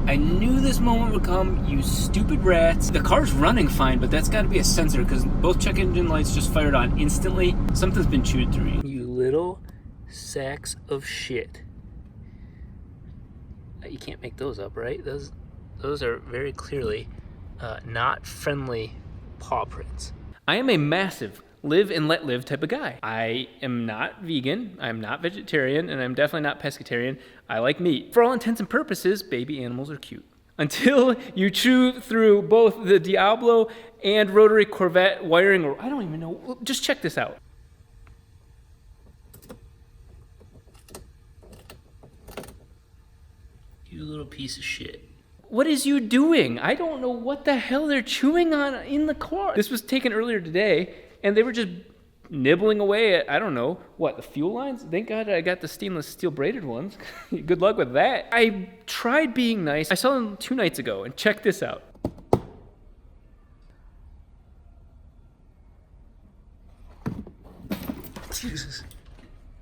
I knew this moment would come, you stupid rats. The car's running fine, but that's gotta be a sensor because both check engine lights just fired on instantly. Something's been chewed through you. You little sacks of shit. You can't make those up, right? Those are very clearly not friendly paw prints. I am a massive live and let live type of guy. I am not vegan, I'm not vegetarian, and I'm definitely not pescatarian. I like meat. For all intents and purposes, baby animals are cute. Until you chew through both the Diablo and rotary Corvette wiring, or I don't even know, just check this out. You little piece of shit. What is you doing? I don't know what the hell they're chewing on in the car. This was taken earlier today, and they were just nibbling away at, I don't know, what, the fuel lines? Thank God I got the stainless steel braided ones. Good luck with that. I tried being nice. I saw them 2 nights ago, and check this out. Jesus.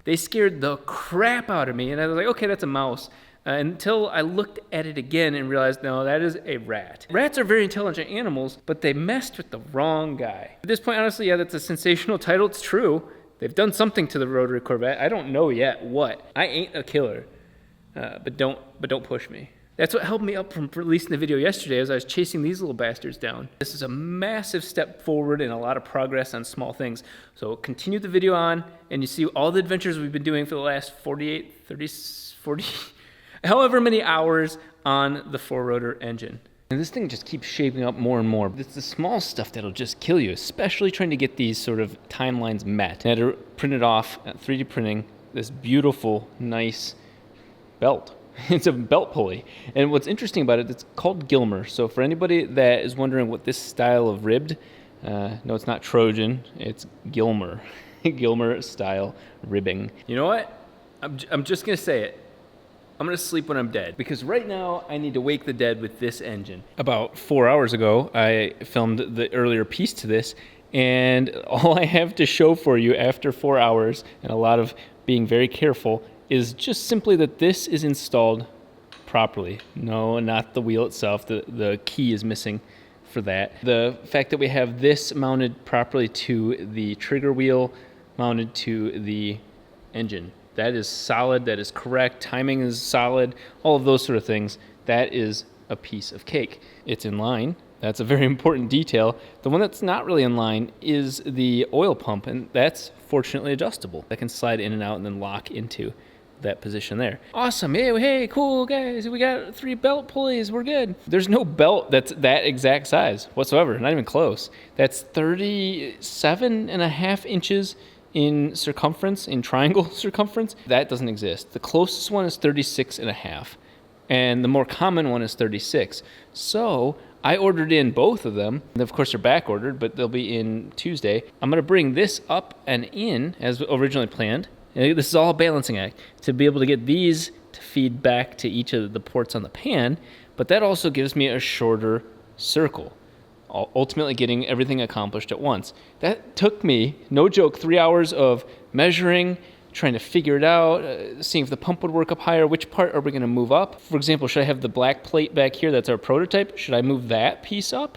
They scared the crap out of me, and I was like, okay, that's a mouse. Until I looked at it again and realized, no, that is a rat. Rats are very intelligent animals, but they messed with the wrong guy. At this point, honestly, yeah, that's a sensational title. It's true. They've done something to the rotary Corvette. I don't know yet what. I ain't a killer, but don't push me. That's what held me up from releasing the video yesterday as I was chasing these little bastards down. This is a massive step forward and a lot of progress on small things. So continue the video on, and you see all the adventures we've been doing for the last 40, however many hours on the 4-rotor engine. And this thing just keeps shaping up more and more. It's the small stuff that'll just kill you, especially trying to get these sort of timelines met. I had to print it off, 3D printing, this beautiful, nice belt. It's a belt pulley. And what's interesting about it, it's called Gilmer. So for anybody that is wondering what this style of ribbed, no, it's not Trojan, it's Gilmer. Gilmer style ribbing. You know what? I'm just gonna say it. I'm gonna sleep when I'm dead, because right now I need to wake the dead with this engine. About 4 hours ago, I filmed the earlier piece to this, and all I have to show for you after 4 hours, and a lot of being very careful, is just simply that this is installed properly. No, not the wheel itself. The key is missing for that. The fact that we have this mounted properly to the trigger wheel, mounted to the engine. That is solid, that is correct, timing is solid, all of those sort of things. That is a piece of cake. It's in line. That's a very important detail. The one that's not really in line is the oil pump, and that's fortunately adjustable. That can slide in and out and then lock into that position there. Awesome, hey, cool guys, we got 3 belt pulleys, we're good. There's no belt that's that exact size whatsoever, not even close. That's 37.5 inches in circumference, in triangle circumference. That doesn't exist. The closest one is 36.5, and the more common one is 36. So I ordered in both of them. And of course, they're back ordered, but they'll be in Tuesday. I'm gonna bring this up and in as originally planned. And this is all a balancing act to be able to get these to feed back to each of the ports on the pan, but that also gives me a shorter circle, ultimately getting everything accomplished at once. That took me, no joke, 3 hours of measuring, trying to figure it out, seeing if the pump would work up higher, which part are we gonna move up? For example, should I have the black plate back here, that's our prototype? Should I move that piece up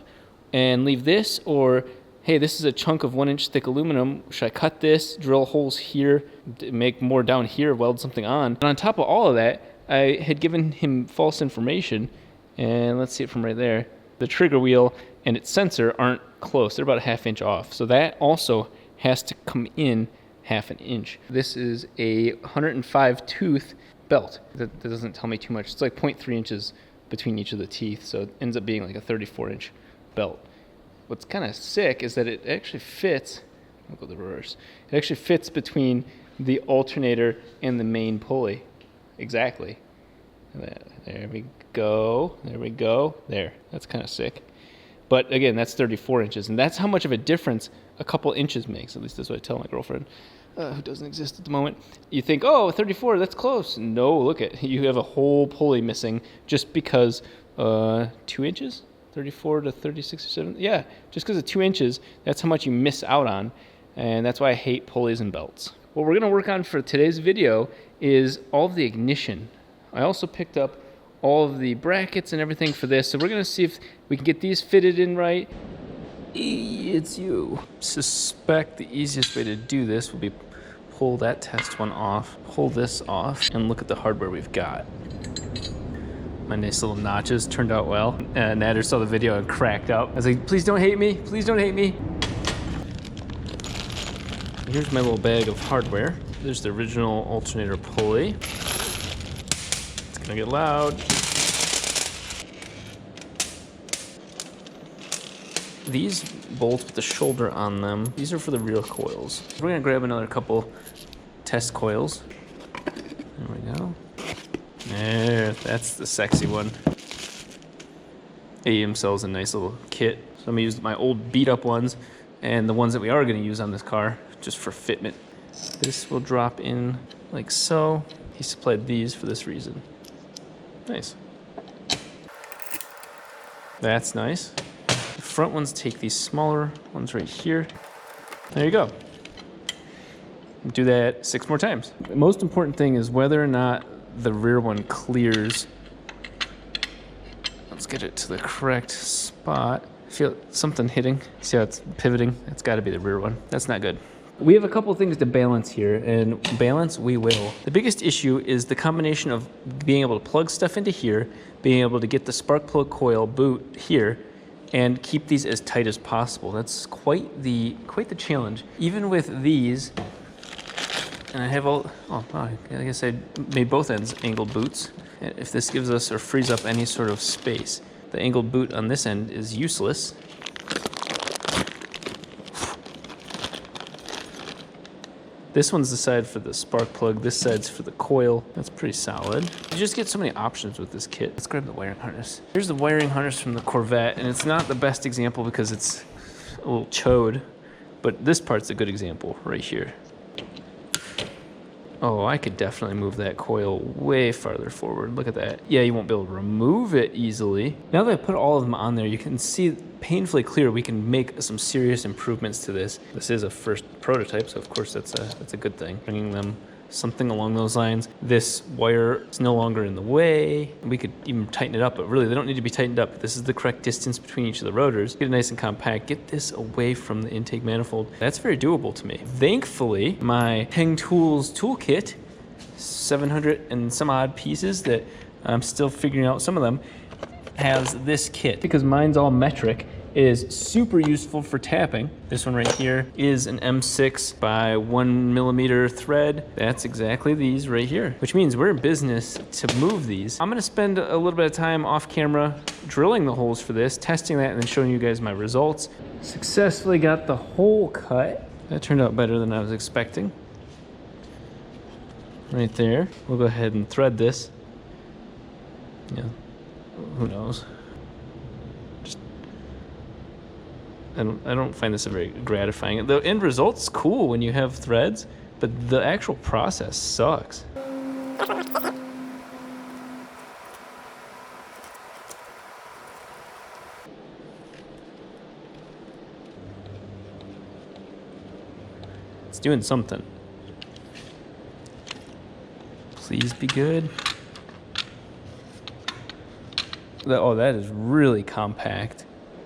and leave this? Or, hey, this is a chunk of 1 inch thick aluminum, should I cut this, drill holes here, make more down here, weld something on? And on top of all of that, I had given him false information, and let's see it from right there. The trigger wheel and its sensor aren't close, they're about a 1/2 inch off. So that also has to come in 1/2 inch. This is a 105 tooth belt. That doesn't tell me too much. It's like 0.3 inches between each of the teeth, so it ends up being like a 34 inch belt. What's kind of sick is that it actually fits, I'll go the reverse, it actually fits between the alternator and the main pulley. Exactly. There we go, there, that's kind of sick. But again, that's 34 inches, and that's how much of a difference a couple inches makes. At least that's what I tell my girlfriend, who doesn't exist at the moment. You think, oh, 34, that's close. No, look at, you have a whole pulley missing just because 2 inches? 34 to 36 or 7? Yeah, just because of 2 inches, that's how much you miss out on, and that's why I hate pulleys and belts. What we're gonna work on for today's video is all of the ignition. I also picked up all of the brackets and everything for this. So we're gonna see if we can get these fitted in right. It's you. Suspect the easiest way to do this will be pull that test one off, pull this off, and look at the hardware we've got. My nice little notches turned out well. Nader saw the video and cracked up. I was like, please don't hate me, please don't hate me. Here's my little bag of hardware. There's the original alternator pulley. It's gonna get loud. These bolts with the shoulder on them, these are for the rear coils. We're gonna grab another couple test coils. There we go. There, that's the sexy one. AEM sells a nice little kit. So I'm gonna use my old beat up ones and the ones that we are gonna use on this car just for fitment. This will drop in like so. He supplied these for this reason. Nice. That's nice. The front ones take these smaller ones right here. There you go. Do that 6 more times. The most important thing is whether or not the rear one clears. Let's get it to the correct spot. I feel something hitting. See how it's pivoting? That's gotta be the rear one. That's not good. We have a couple of things to balance here, and balance we will. The biggest issue is the combination of being able to plug stuff into here, being able to get the spark plug coil boot here, and keep these as tight as possible. That's quite the challenge. Even with these, and I have I guess I made both ends angled boots. If this gives us or frees up any sort of space, the angled boot on this end is useless. This one's the side for the spark plug, this side's for the coil. That's pretty solid. You just get so many options with this kit. Let's grab the wiring harness. Here's the wiring harness from the Corvette, and it's not the best example because it's a little chode, but this part's a good example right here. Oh, I could definitely move that coil way farther forward. Look at that. Yeah, you won't be able to remove it easily. Now that I put all of them on there, you can see painfully clear we can make some serious improvements to this. This is a first prototype, so of course that's a good thing. Bringing them something along those lines. This wire is no longer in the way. We could even tighten it up, but really they don't need to be tightened up. This is the correct distance between each of the rotors. Get it nice and compact, get this away from the intake manifold. That's very doable to me. Thankfully, my Peng Tools toolkit, 700 and some odd pieces that I'm still figuring out some of them, has this kit. Because mine's all metric, it is super useful for tapping. This one right here is an M6 by 1mm thread. That's exactly these right here, which means we're in business to move these. I'm gonna spend a little bit of time off camera drilling the holes for this, testing that, and then showing you guys my results. Successfully got the hole cut. That turned out better than I was expecting. Right there. We'll go ahead and thread this. Yeah, who knows? I don't find this very gratifying. The end result's cool when you have threads, but the actual process sucks. It's doing something. Please be good. Oh, that is really compact.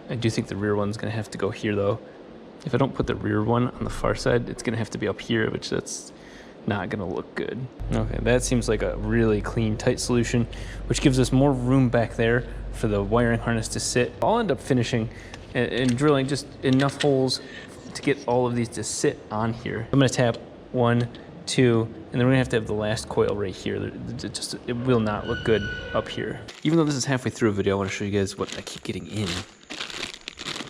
I do think the rear one's gonna have to go here though. If I don't put the rear one on the far side, it's gonna have to be up here, which that's not gonna look good. Okay, that seems like a really clean, tight solution, which gives us more room back there for the wiring harness to sit. I'll end up finishing and drilling just enough holes to get all of these to sit on here. I'm gonna tap 1, 2, and then we're gonna have to have the last coil right here. It will not look good up here. Even though this is halfway through a video, I wanna show you guys what I keep getting in.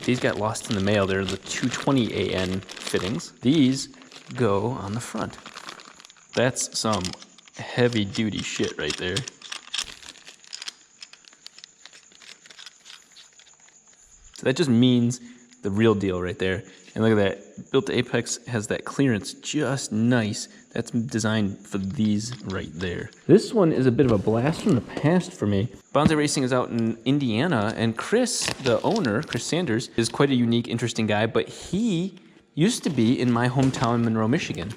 These got lost in the mail. They're the 220 AN fittings. These go on the front. That's some heavy duty shit right there. So that just means the real deal right there. And look at that, Built to Apex has that clearance just nice. That's designed for these right there. This one is a bit of a blast from the past for me. Bonsai Racing is out in Indiana, and Chris, the owner, Chris Sanders, is quite a unique, interesting guy, but he used to be in my hometown in Monroe, Michigan.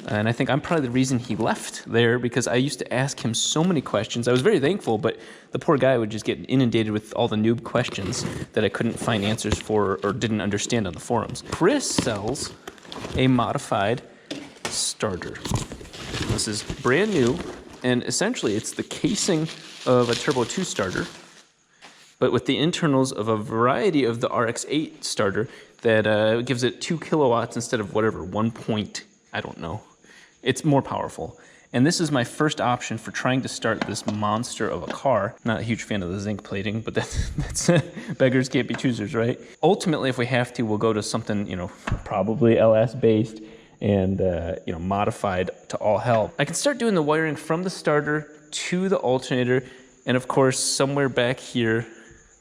And I think I'm probably the reason he left there, because I used to ask him so many questions. I was very thankful, but the poor guy would just get inundated with all the noob questions that I couldn't find answers for or didn't understand on the forums. Chris sells a modified starter. This is brand new, and essentially it's the casing of a Turbo 2 starter, but with the internals of a variety of the RX-8 starter that gives it 2 kilowatts instead of whatever, 1 point, I don't know. It's more powerful. And this is my first option for trying to start this monster of a car. Not a huge fan of the zinc plating, but that's beggars can't be choosers, right? Ultimately, if we have to, we'll go to something, you know, probably LS based and, you know, modified to all hell. I can start doing the wiring from the starter to the alternator, and of course, somewhere back here,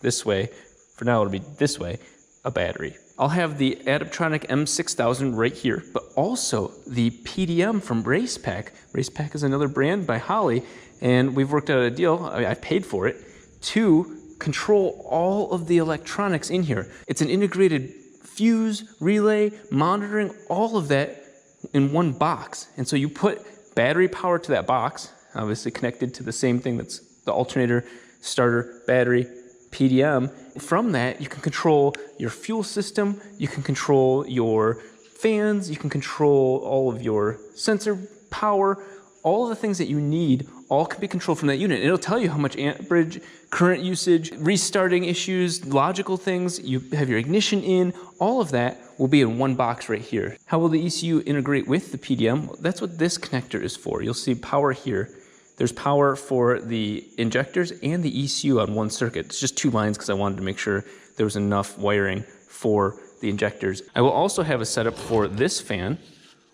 this way, for now it'll be this way, a battery. I'll have the Adaptronic M6000 right here, but also the PDM from Racepack. Racepack is another brand by Holly, and we've worked out a deal, I paid for it, to control all of the electronics in here. It's an integrated fuse, relay, monitoring, all of that in one box. And so you put battery power to that box, obviously connected to the same thing that's the alternator, starter, battery, PDM. From that, you can control your fuel system, you can control your fans, you can control all of your sensor power, all of the things that you need, all can be controlled from that unit. It'll tell you how much amperage, current usage, restarting issues, logical things, you have your ignition in, all of that will be in one box right here. How will the ECU integrate with the PDM? Well, that's what this connector is for. You'll see power here. There's power for the injectors and the ECU on one circuit. It's just 2 lines because I wanted to make sure there was enough wiring for the injectors. I will also have a setup for this fan,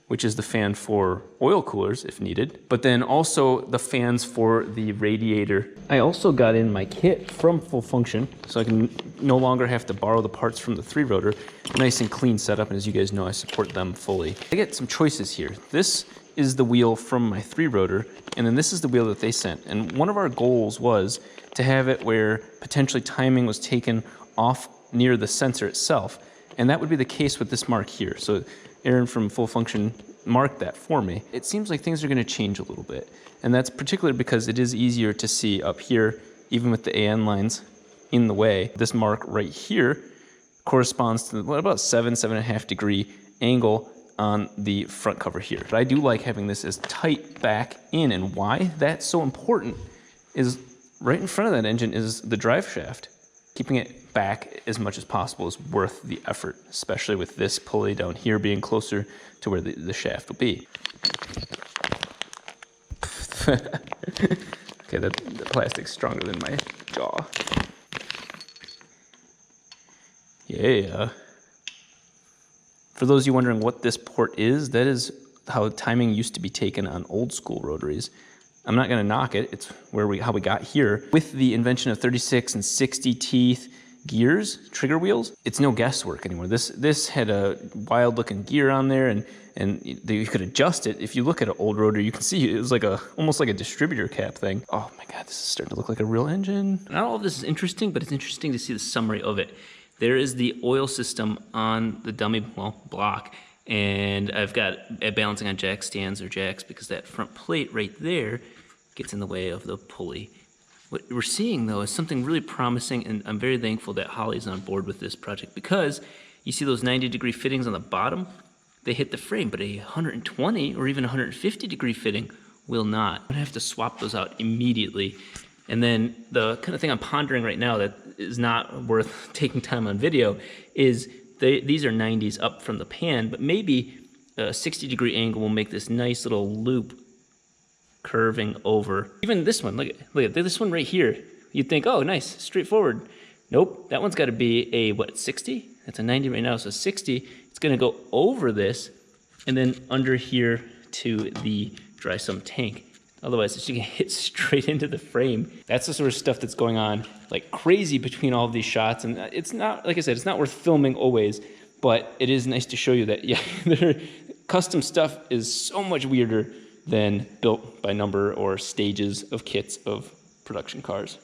which is the fan for oil coolers if needed, but then also the fans for the radiator. I also got in my kit from Full Function, so I can no longer have to borrow the parts from the 3-rotor. Nice and clean setup, and as you guys know, I support them fully. I get some choices here. This is the wheel from my 3-rotor, and then this is the wheel that they sent. And one of our goals was to have it where potentially timing was taken off near the sensor itself. And that would be the case with this mark here. So Aaron from Full Function marked that for me. It seems like things are gonna change a little bit. And that's particularly because it is easier to see up here, even with the AN lines in the way. This mark right here corresponds to what, about 7.5 degree angle on the front cover here. But I do like having this as tight back in, and why that's so important is right in front of that engine is the drive shaft. Keeping it back as much as possible is worth the effort, especially with this pulley down here being closer to where the shaft will be. Okay, the plastic's stronger than my jaw. Yeah. For those of you wondering what this port is, that is how timing used to be taken on old school rotaries. I'm not going to knock it. It's how we got here. With the invention of 36 and 60 teeth gears, trigger wheels, it's no guesswork anymore. This had a wild looking gear on there, and you could adjust it. If you look at an old rotor, you can see it was like almost like a distributor cap thing. Oh my God, this is starting to look like a real engine. Not all of this is interesting, but it's interesting to see the summary of it. There is the oil system on the dummy block, and I've got a balancing on jack stands or jacks because that front plate right there gets in the way of the pulley. What we're seeing though is something really promising, and I'm very thankful that Holly's on board with this project, because you see those 90-degree fittings on the bottom, they hit the frame, but a 120 or even 150-degree fitting will not. I'm gonna have to swap those out immediately. And then the kind of thing I'm pondering right now that is not worth taking time on video is these are 90s up from the pan, but maybe a 60-degree angle will make this nice little loop curving over. Even this one, look at this one right here. You'd think, oh, nice, straightforward. Nope, that one's got to be a, what, 60? That's a 90 right now, so 60. It's going to go over this and then under here to the dry sump tank. Otherwise, it's going to hit straight into the frame. That's the sort of stuff that's going on like crazy between all of these shots. And it's not, like I said, it's not worth filming always, but it is nice to show you that, yeah, custom stuff is so much weirder than built by number or stages of kits of production cars.